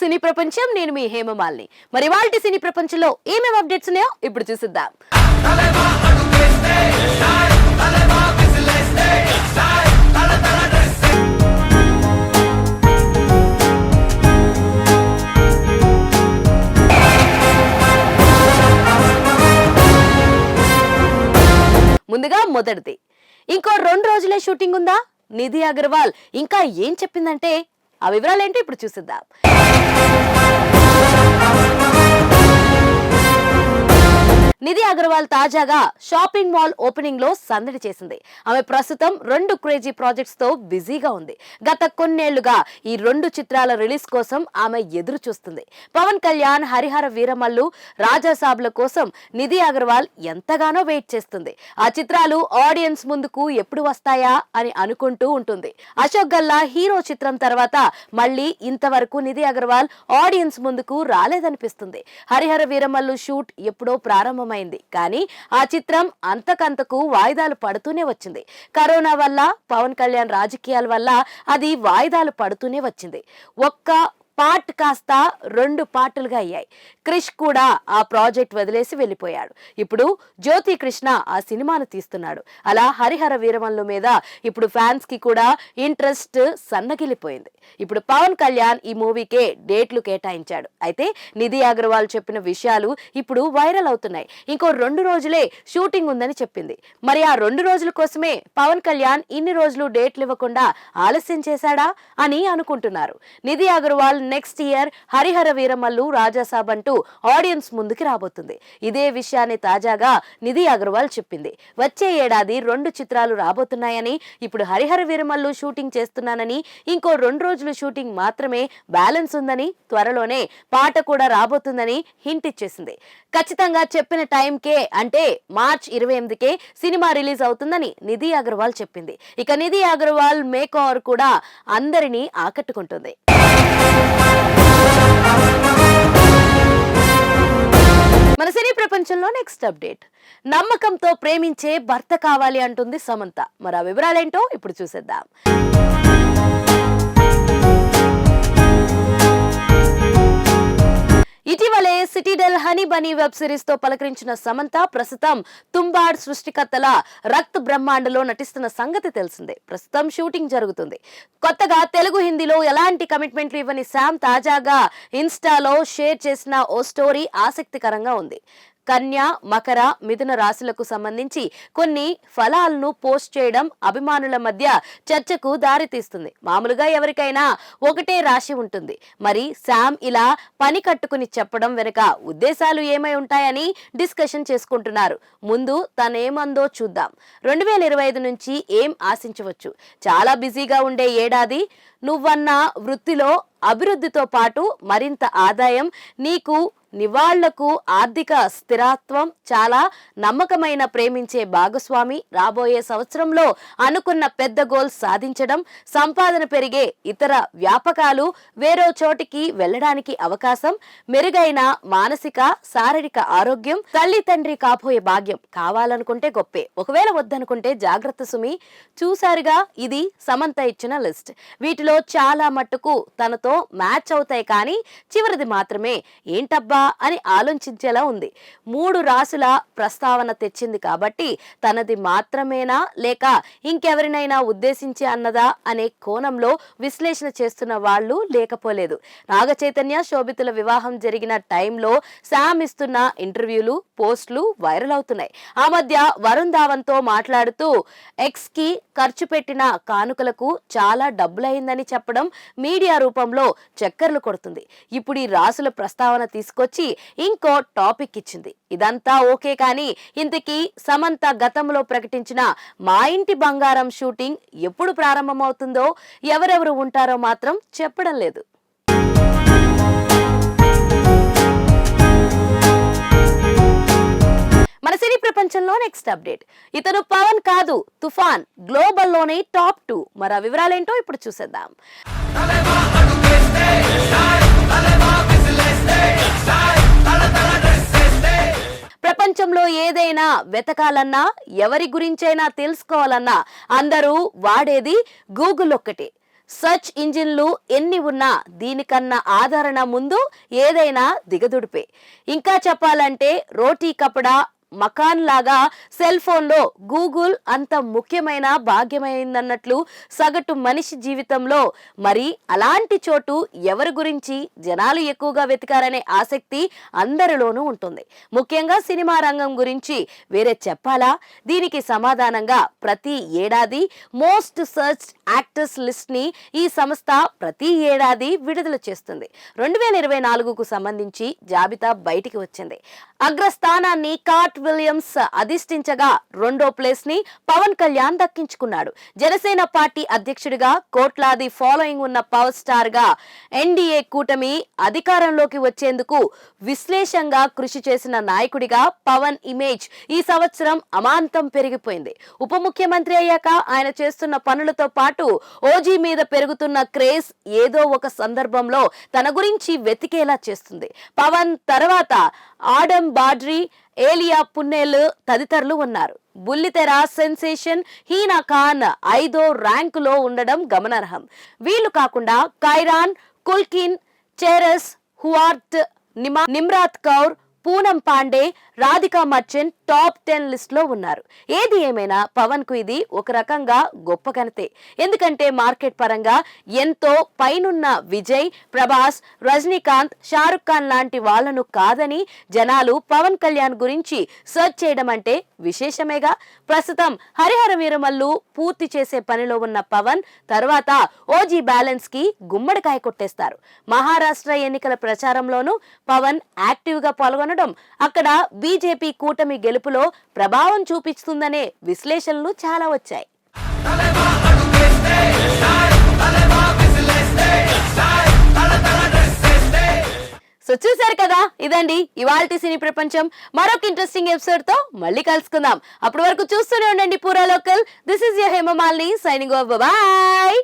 సినీ ప్రపంచం. నేను మీ హేమమాలిని. మరి ఇవాల్టి సినీ ప్రపంచంలో ఏమేం అప్డేట్స్ ఉన్నాయో ఇప్పుడు చూసిద్దాం. ముందుగా మొదటిది, ఇంకో 2 రోజులే షూటింగ్ ఉందా? నిధి అగర్వాల్ ఇంకా ఏం చెప్పిందంటే ఆ వివరాలేంటో ఇప్పుడు చూసిద్దాం. నిధి అగర్వాల్ తాజాగా షాపింగ్ మాల్ ఓపెనింగ్ లో సందడి చేసింది. ఆమె ప్రస్తుతం 2 క్రేజీ ప్రాజెక్ట్స్ తో బిజీగా ఉంది. గత కొన్నేళ్లుగా ఈ 2 చిత్రాల రిలీజ్ కోసం ఆమె ఎదురు చూస్తుంది. పవన్ కళ్యాణ్, హరిహర వీరమల్లు, రాజాసాబ్ల కోసం నిధి అగర్వాల్ ఎంతగానో వెయిట్ చేస్తుంది. ఆ చిత్రాలు ఆడియన్స్ ముందుకు ఎప్పుడు వస్తాయా అని అనుకుంటూ ఉంటుంది. అశోక్ గల్లా హీరో చిత్రం తర్వాత మళ్ళీ ఇంతవరకు నిధి అగర్వాల్ ఆడియన్స్ ముందుకు రాలేదనిపిస్తుంది. హరిహర వీరమల్లు షూట్ ఎప్పుడో ప్రారంభమైంది, కానీ ఆ చిత్రం అంతకంతకు వాయిదాలు పడుతూనే వచ్చింది. కరోనా వల్ల, పవన్ కళ్యాణ్ రాజకీయాల వల్ల అది వాయిదాలు పడుతూనే వచ్చింది. ఒక్క పార్ట్ కాస్త 2 పార్టులుగా అయ్యాయి. క్రిష్ కూడా ఆ ప్రాజెక్ట్ వదిలేసి వెళ్ళిపోయాడు. ఇప్పుడు జ్యోతి కృష్ణ ఆ సినిమాను తీస్తున్నాడు. అలా హరిహర వీరమల్లు మీద ఇప్పుడు ఫ్యాన్స్ కి కూడా ఇంట్రెస్ట్ సన్నగిలిపోయింది. ఇప్పుడు పవన్ కళ్యాణ్ ఈ మూవీకే డేట్లు కేటాయించాడు. అయితే నిధి అగర్వాల్ చెప్పిన విషయాలు ఇప్పుడు వైరల్ అవుతున్నాయి. ఇంకో 2 రోజులే షూటింగ్ ఉందని చెప్పింది. మరి ఆ 2 రోజుల కోసమే పవన్ కళ్యాణ్ ఇన్ని రోజులు డేట్లు ఇవ్వకుండా ఆలస్యం చేశాడా అని అనుకుంటున్నారు. నిధి అగర్వాల్ నెక్స్ట్ ఇయర్ హరిహర వీరమల్లు, రాజాసాబ్ అంటూ ఆడియన్స్ ముందుకి రాబోతుంది. ఇదే విషయాన్ని తాజాగా నిధి అగర్వాల్ చెప్పింది. వచ్చే ఏడాది 2 చిత్రాలు రాబోతున్నాయని, ఇప్పుడు హరిహర వీరమల్లు షూటింగ్ చేస్తున్నానని, ఇంకో 2 రోజులు షూటింగ్ మాత్రమే బ్యాలెన్స్ ఉందని, త్వరలోనే పాట కూడా రాబోతుందని హింట్ ఇచ్చేసింది. ఖచ్చితంగా చెప్పిన టైంకే అంటే మార్చ్ 28కే సినిమా రిలీజ్ అవుతుందని నిధి అగర్వాల్ చెప్పింది. ఇక నిధి అగర్వాల్ మేక్ ఓవర్ కూడా అందరినీ ఆకట్టుకుంటుంది. మన సినీ ప్రపంచంలో నెక్స్ట్ అప్డేట్, నమ్మకంతో ప్రేమించే భర్త కావాలి అంటుంది సమంత. మరి ఆ వివరాలేంటో ఇప్పుడు చూసేద్దాం. ఇటీవలే సిటీడెల్ హనీ బనీ వెబ్ సిరీస్ తో పలకరించిన సమంత ప్రస్తుతం తుంబాడ్ సృష్టికర్తల రక్త్ బ్రహ్మాండలో నటిస్తున్న సంగతి తెలిసిందే. ప్రస్తుతం షూటింగ్ జరుగుతుంది. కొత్తగా తెలుగు, హిందీలో ఎలాంటి కమిట్మెంట్లు ఇవ్వని శామ్ తాజాగా ఇన్స్టాలో షేర్ చేసిన ఓ స్టోరీ ఆసక్తికరంగా ఉంది. కన్య, మకర, మిథున రాశులకు సంబంధించి కొన్ని ఫలాలను పోస్ట్ చేయడం అభిమానుల మధ్య చర్చకు దారితీస్తుంది. మామూలుగా ఎవరికైనా ఒకటే రాశి ఉంటుంది. మరి శామ్ ఇలా పని కట్టుకుని చెప్పడం వెనుక ఉద్దేశాలు ఏమై ఉంటాయని డిస్కషన్ చేసుకుంటున్నారు. ముందు తనేమందో చూద్దాం. 2025 నుంచి ఏం ఆశించవచ్చు? చాలా బిజీగా ఉండే ఏడాది. నువ్వన్న వృత్తిలో అభివృద్ధితో పాటు మరింత ఆదాయం, నీకు నివాళ్లకు ఆర్థిక స్థిరత్వం, చాలా నమ్మకమైన ప్రేమించే భాగస్వామి, రాబోయే సంవత్సరంలో అనుకున్న పెద్ద గోల్స్ సాధించడం, సంపాదన పెరిగే ఇతర వ్యాపకాలు, వేరే చోటికి వెళ్ళడానికి అవకాశం, మెరుగైన మానసిక శారీరక ఆరోగ్యం, తల్లి తండ్రి కాబోయే భాగ్యం. కావాలనుకుంటే గొప్పే, ఒకవేళ వద్దనుకుంటే జాగ్రత్త సుమి. చూసారుగా, ఇది సమంత ఇచ్చిన లిస్ట్. వీటిలో చాలా మట్టుకు తనతో మ్యాచ్ అవుతాయి, కానీ చివరిది మాత్రమే ఏంటబ్బా అని ఆలోచించేలా ఉంది. 3 రాసుల ప్రస్తావన తెచ్చింది కాబట్టి తనది మాత్రమేనా లేక ఇంకెవరినైనా ఉద్దేశించి అన్నదా అనే కోణంలో విశ్లేషణ చేస్తున్న వాళ్ళు లేకపోలేదు. నాగ చైతన్య, శోభితుల వివాహం జరిగిన టైంలో శామ్ ఇస్తున్న ఇంటర్వ్యూలు, పోస్టులు వైరల్ అవుతున్నాయి. ఆ మధ్య వరుణ్ ధావన్ తో మాట్లాడుతూ ఎక్స్ కి ఖర్చు పెట్టిన కానుకలకు చాలా డబ్బులైందని చెప్పడం మీడియా రూపంలో చక్కర్లు కొడుతుంది. ఇప్పుడు ఈ రాసుల ప్రస్తావన తీసుకొచ్చి ఇంకో టాపిక్ ఇచ్చింది. ఇదంతా ఓకే, కానీ ఇంతకీ సమంత గతంలో ప్రకటించిన మా ఇంటి బంగారం షూటింగ్ ఎప్పుడు ప్రారంభమవుతుందో, ఎవరెవరు ఉంటారో మాత్రం చెప్పడం లేదు. మన సినీ ప్రపంచంలో నెక్స్ట్ అప్డేట్, ఇతను పవన్ కాదు, తుఫాన్ గ్లోబల్ లోనే టాప్ 2. మరి ఆ వివరాలేంటో ఇప్పుడు చూసేద్దాం. ప్రపంచంలో ఏదైనా వెతకాలన్నా, ఎవరి గురించైనా తెలుసుకోవాలన్నా అందరూ వాడేది గూగుల్ ఒక్కటే. సర్చ్ ఇంజిన్లు ఎన్ని ఉన్నా దీనికన్నా ఆదరణ ముందు ఏదైనా దిగదుడిపే. ఇంకా చెప్పాలంటే రోటీ కపడా మకాన్ లాగా సెల్ ఫోన్లో గూగుల్ అంత ముఖ్యమైన భాగ్యమైందన్నట్లు సగటు మనిషి జీవితంలో మరి అలాంటి చోటు ఎవరి గురించి జనాలు ఎక్కువగా వెతికారనే ఆసక్తి అందరిలోనూ ఉంటుంది. ముఖ్యంగా సినిమా రంగం గురించి వేరే చెప్పాలా? దీనికి సమాధానంగా ప్రతి ఏడాది మోస్ట్ సర్చ్ యాక్టర్స్ లిస్ట్ ని ఈ సంస్థ ప్రతి ఏడాది విడుదల చేస్తుంది. 2024కు సంబంధించి జాబితా బయటికి వచ్చింది. అగ్రస్థానాన్ని కాట్ విలియమ్స్ అధిష్ఠించగా రెండో ప్లేస్ ని పవన్ కళ్యాణ్ దక్కించుకున్నాడు. జనసేన పార్టీ అధ్యక్షుడిగా కోట్లాది ఫాలోయింగ్ ఉన్న పవర్ స్టార్ గా ఎన్డీఏ కూటమి అధికారంలోకి వచ్చేందుకు విశ్లేషంగా కృషి చేసిన నాయకుడిగా పవన్ ఇమేజ్ ఈ సంవత్సరం అమాంతం పెరిగిపోయింది. ఉప ముఖ్యమంత్రి అయ్యాక ఆయన చేస్తున్న పనులతో పాటు ఓజీ మీద పెరుగుతున్న క్రేజ్ ఏదో ఒక సందర్భంలో తన గురించి వెతికేలా చేస్తుంది. పవన్ తర్వాత ఆడమ్ బాడ్రీ, ఏలియా పున్నెల్ తదితరులు ఉన్నారు. బుల్లితెర సెన్సేషన్ హీనా ఖాన్ 5వ ర్యాంకులో ఉండడం గమనార్హం. వీళ్ళు కాకుండా కైరాన్, కుల్కిన్, చెరస్, హువార్ట్, నిమ్రాత్ కౌర్, పూనం పాండే, రాధికా మర్చెంట్ టాప్ 10 లిస్ట్ లో ఉన్నారు. ఏది ఏమైనా పవన్ కు ఇది ఒక రకంగా గొప్ప ఘనతే. ఎందుకంటే మార్కెట్ పరంగా ఎంతో పైనున్న విజయ్, ప్రభాస్, రజనీకాంత్, షారుఖ్ ఖాన్ లాంటి వాళ్లను కాదని జనాలు పవన్ కళ్యాణ్ గురించి సెర్చ్ చేయడం అంటే విశేషమేగా. ప్రస్తుతం హరిహర వీరమల్లు పూర్తి చేసే పనిలో ఉన్న పవన్ తర్వాత ఓజీ బ్యాలెన్స్ కి గుమ్మడికాయ కొట్టేస్తారు. మహారాష్ట్ర ఎన్నికల ప్రచారంలోనూ పవన్ యాక్టివ్ గా పాల్గొనడం అక్కడ బీజేపీ కూటమి గెలుపులో ప్రభావం చూపిస్తుందనే విశ్లేషణలు చాలా వచ్చాయి. సో చూసారు కదా, ఇదండి ఇవాల్టి సినీ ప్రపంచం. మరొక ఇంట్రెస్టింగ్ ఎపిసోడ్ తో మళ్ళీ కలుసుకుందాం. అప్పటి వరకు చూస్తూనే ఉండండి పూరా local. This is your Hemamalini signing off. By.